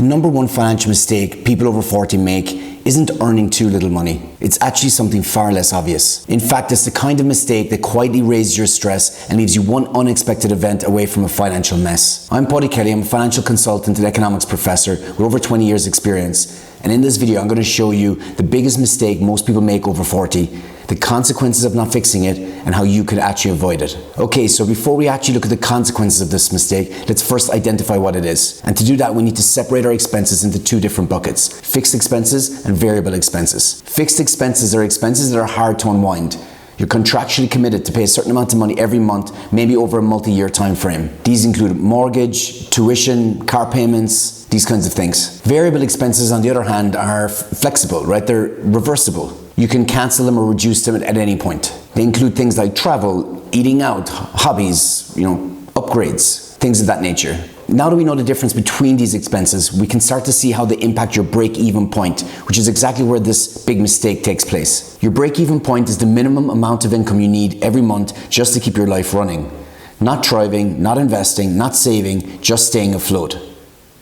The number one financial mistake people over 40 make isn't earning too little money. It's actually something far less obvious. In fact, it's the kind of mistake that quietly raises your stress and leaves you one unexpected event away from a financial mess. I'm Paudie Kelly. I'm a financial consultant and economics professor with over 20 years experience. And in this video, I'm going to show you the biggest mistake most people make over 40, the consequences of not fixing it, and how you could actually avoid it. Okay, so before we actually look at the consequences of this mistake, let's first identify what it is. And to do that, we need to separate our expenses into two different buckets: fixed expenses and variable expenses. Fixed expenses are expenses that are hard to unwind. You're contractually committed to pay a certain amount of money every month, maybe over a multi-year time frame. These include mortgage, tuition, car payments, these kinds of things. Variable expenses, on the other hand, are flexible, right? They're reversible. You can cancel them or reduce them at any point. They include things like travel, eating out, hobbies, upgrades, things of that nature. Now that we know the difference between these expenses, we can start to see how they impact your break-even point, which is exactly where this big mistake takes place. Your break-even point is the minimum amount of income you need every month just to keep your life running. Not thriving, not investing, not saving, just staying afloat.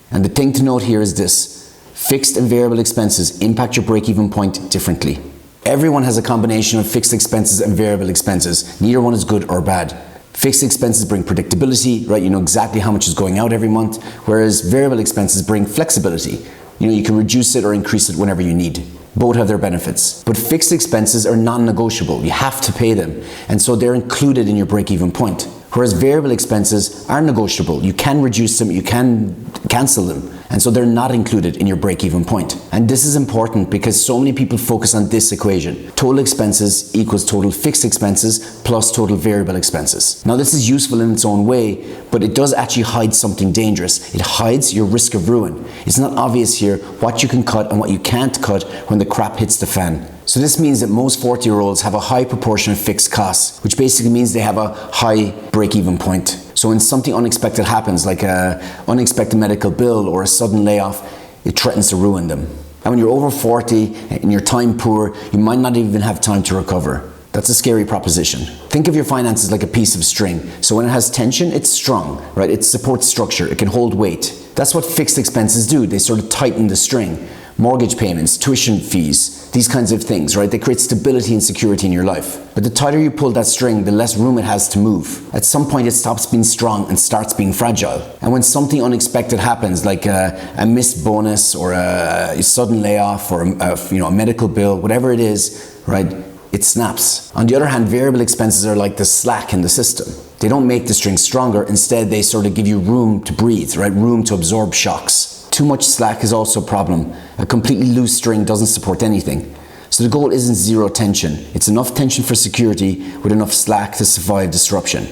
And the thing to note here is this: fixed and variable expenses impact your break-even point differently. Everyone has a combination of fixed expenses and variable expenses. Neither one is good or bad. Fixed expenses bring predictability, right? You know exactly how much is going out every month, whereas variable expenses bring flexibility. You can reduce it or increase it whenever you need. Both have their benefits. But fixed expenses are non-negotiable. You have to pay them, and so they're included in your break-even point. Whereas variable expenses are negotiable. You can reduce them, you can cancel them, and so they're not included in your break-even point. And this is important because so many people focus on this equation: total expenses equals total fixed expenses plus total variable expenses. Now, this is useful in its own way, but it does actually hide something dangerous. It hides your risk of ruin. It's not obvious here what you can cut and what you can't cut when the crap hits the fan. So this means that most 40-year-olds have a high proportion of fixed costs, which basically means they have a high break-even point. So when something unexpected happens, like an unexpected medical bill or a sudden layoff, it threatens to ruin them. And when you're over 40 and you're time poor, you might not even have time to recover. That's a scary proposition. Think of your finances like a piece of string. So when it has tension, it's strong, right? It supports structure, it can hold weight. That's what fixed expenses do. They sort of tighten the string. Mortgage payments, tuition fees, these kinds of things, right? They create stability and security in your life. But the tighter you pull that string, the less room it has to move. At some point, it stops being strong and starts being fragile. And when something unexpected happens, like a missed bonus or a sudden layoff or a medical bill, whatever it is, right? It snaps. On the other hand, variable expenses are like the slack in the system. They don't make the string stronger. Instead, they sort of give you room to breathe, right? Room to absorb shocks. Too much slack is also a problem. A completely loose string doesn't support anything. So the goal isn't zero tension. It's enough tension for security with enough slack to survive disruption.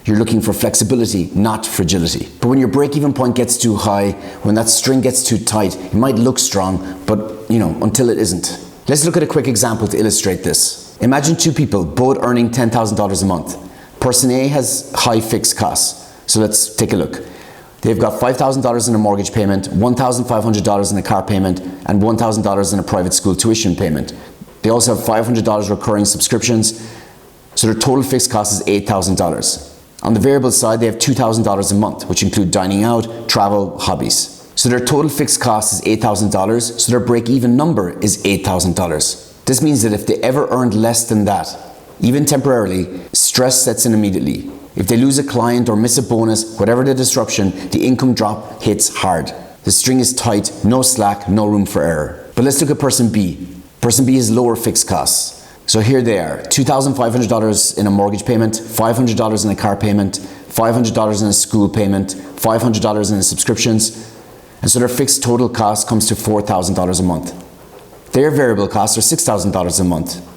You're looking for flexibility, not fragility. But when your break-even point gets too high, when that string gets too tight, it might look strong, but until it isn't. Let's look at a quick example to illustrate this. Imagine two people, both earning $10,000 a month. Person A has high fixed costs. So let's take a look. They've got $5,000 in a mortgage payment, $1,500 in a car payment, and $1,000 in a private school tuition payment. They also have $500 recurring subscriptions, so their total fixed cost is $8,000. On the variable side, they have $2,000 a month, which include dining out, travel, hobbies. So their total fixed cost is $8,000, so their break-even number is $8,000. This means that if they ever earned less than that, even temporarily, stress sets in immediately. If they lose a client or miss a bonus, whatever the disruption, the income drop hits hard. The string is tight, no slack, no room for error. But let's look at person B. Person B has lower fixed costs. So here they are: $2,500 in a mortgage payment, $500 in a car payment, $500 in a school payment, $500 in the subscriptions. And so their fixed total cost comes to $4,000 a month. Their variable costs are $6,000 a month.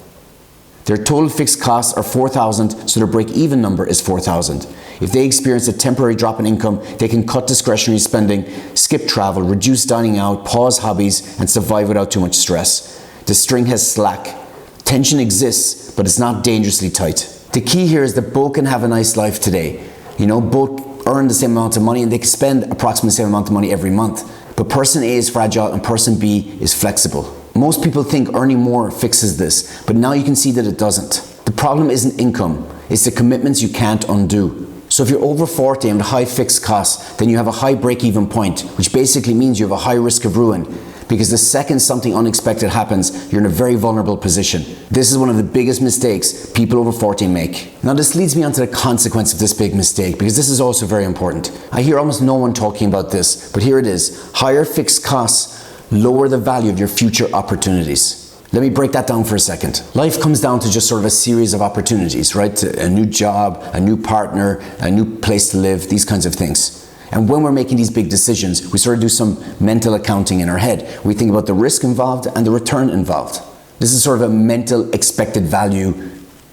Their total fixed costs are $4,000, so their break-even number is $4,000. If they experience a temporary drop in income, they can cut discretionary spending, skip travel, reduce dining out, pause hobbies, and survive without too much stress. The string has slack. Tension exists, but it's not dangerously tight. The key here is that both can have a nice life today. Both earn the same amount of money and they can spend approximately the same amount of money every month. But person A is fragile and person B is flexible. Most people think earning more fixes this, but now you can see that it doesn't. The problem isn't income, it's the commitments you can't undo. So if you're over 40 and with high fixed costs, then you have a high break-even point, which basically means you have a high risk of ruin, because the second something unexpected happens, you're in a very vulnerable position. This is one of the biggest mistakes people over 40 make. Now this leads me on to the consequence of this big mistake, because this is also very important. I hear almost no one talking about this, but here it is. Higher fixed costs lower the value of your future opportunities. Let me break that down for a second. Life comes down to just sort of a series of opportunities, right? A new job, a new partner, a new place to live, these kinds of things. And when we're making these big decisions, we sort of do some mental accounting in our head. We think about the risk involved and the return involved. This is sort of a mental expected value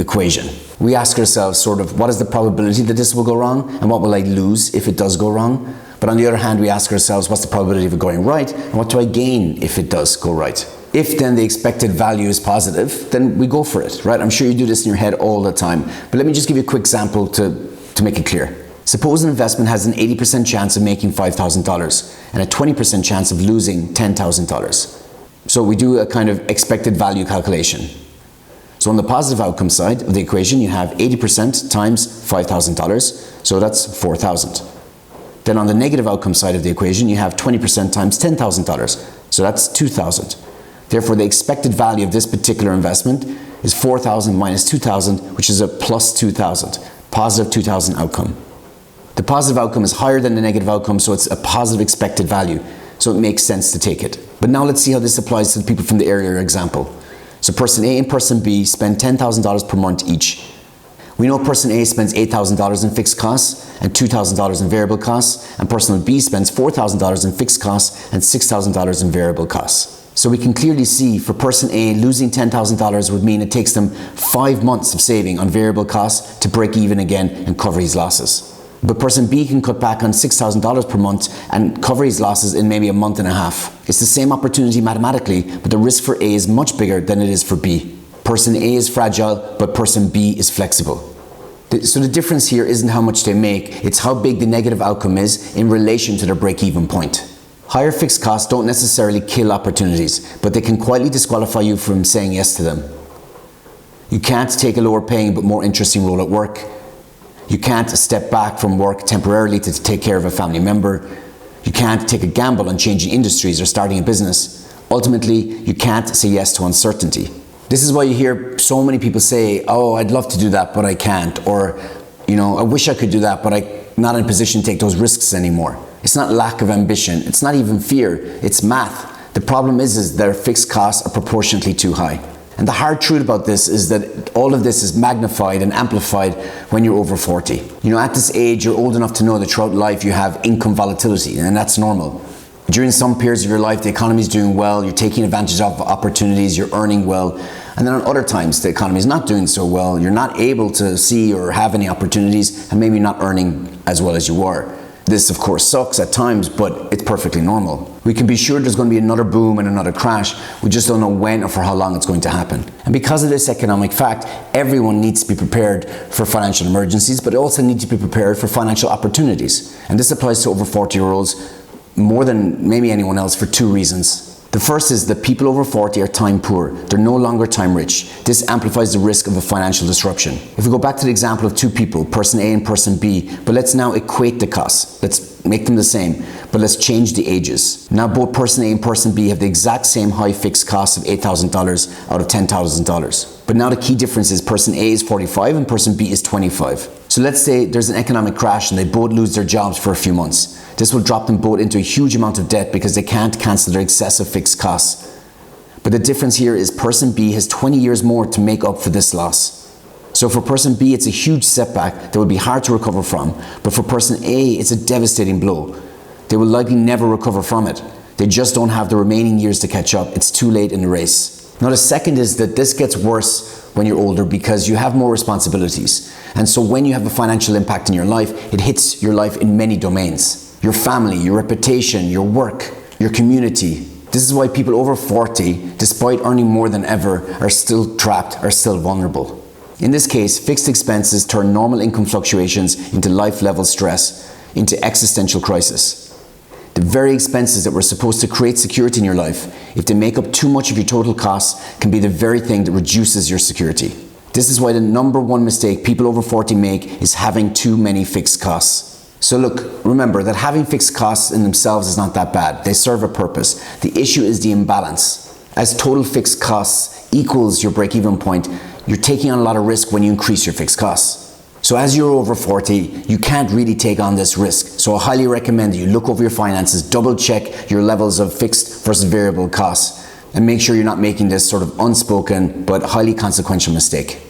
equation. We ask ourselves sort of, what is the probability that this will go wrong? And what will I lose if it does go wrong? But on the other hand, we ask ourselves, what's the probability of it going right? And what do I gain if it does go right? If then the expected value is positive, then we go for it, right? I'm sure you do this in your head all the time. But let me just give you a quick example to make it clear. Suppose an investment has an 80% chance of making $5,000 and a 20% chance of losing $10,000. So we do a kind of expected value calculation. So on the positive outcome side of the equation, you have 80% times $5,000, so that's $4,000. Then on the negative outcome side of the equation, you have 20% times $10,000, so that's $2,000. Therefore, the expected value of this particular investment is $4,000 minus $2,000, which is a plus $2,000, positive $2,000 outcome. The positive outcome is higher than the negative outcome, so it's a positive expected value, so it makes sense to take it. But now let's see how this applies to the people from the earlier example. So person A and person B spend $10,000 per month each. We know person A spends $8,000 in fixed costs and $2,000 in variable costs, and person B spends $4,000 in fixed costs and $6,000 in variable costs. So we can clearly see for person A, losing $10,000 would mean it takes them 5 months of saving on variable costs to break even again and cover his losses. But person B can cut back on $6,000 per month and cover his losses in maybe a month and a half. It's the same opportunity mathematically, but the risk for A is much bigger than it is for B. Person A is fragile, but person B is flexible. So the difference here isn't how much they make, it's how big the negative outcome is in relation to their break-even point. Higher fixed costs don't necessarily kill opportunities, but they can quietly disqualify you from saying yes to them. You can't take a lower paying but more interesting role at work. You can't step back from work temporarily to take care of a family member. You can't take a gamble on changing industries or starting a business. Ultimately, you can't say yes to uncertainty. This is why you hear so many people say, oh, I'd love to do that, but I can't. Or, I wish I could do that, but I'm not in a position to take those risks anymore. It's not lack of ambition. It's not even fear. It's math. The problem is their fixed costs are proportionately too high. And the hard truth about this is that all of this is magnified and amplified when you're over 40. At this age, you're old enough to know that throughout life you have income volatility, and that's normal. During some periods of your life, the economy is doing well, you're taking advantage of opportunities, you're earning well. And then on other times, the economy is not doing so well, you're not able to see or have any opportunities, and maybe not earning as well as you were. This, of course, sucks at times, but it's perfectly normal. We can be sure there's going to be another boom and another crash. We just don't know when or for how long it's going to happen. And because of this economic fact, everyone needs to be prepared for financial emergencies, but also need to be prepared for financial opportunities. And this applies to over 40-year-olds more than maybe anyone else for 2 reasons. The first is that people over 40 are time poor. They're no longer time rich. This amplifies the risk of a financial disruption. If we go back to the example of 2 people, person A and person B, but let's now equate the costs. Let's make them the same, but let's change the ages. Now both person A and person B have the exact same high fixed cost of $8,000 out of $10,000. But now the key difference is person A is 45 and person B is 25. So let's say there's an economic crash and they both lose their jobs for a few months. This will drop them both into a huge amount of debt because they can't cancel their excessive fixed costs. But the difference here is person B has 20 years more to make up for this loss. So for person B, it's a huge setback that will be hard to recover from. But for person A, it's a devastating blow. They will likely never recover from it. They just don't have the remaining years to catch up. It's too late in the race. Now the second is that this gets worse when you're older because you have more responsibilities. And so when you have a financial impact in your life, it hits your life in many domains. Your family, your reputation, your work, your community. This is why people over 40, despite earning more than ever, are still trapped, are still vulnerable. In this case, fixed expenses turn normal income fluctuations into life-level stress, into existential crisis. The very expenses that were supposed to create security in your life, if they make up too much of your total costs, can be the very thing that reduces your security. This is why the number one mistake people over 40 make is having too many fixed costs. So look, remember that having fixed costs in themselves is not that bad. They serve a purpose. The issue is the imbalance. As total fixed costs equals your break-even point, you're taking on a lot of risk when you increase your fixed costs. So as you're over 40, you can't really take on this risk. So I highly recommend that you look over your finances, double check your levels of fixed versus variable costs, and make sure you're not making this sort of unspoken but highly consequential mistake.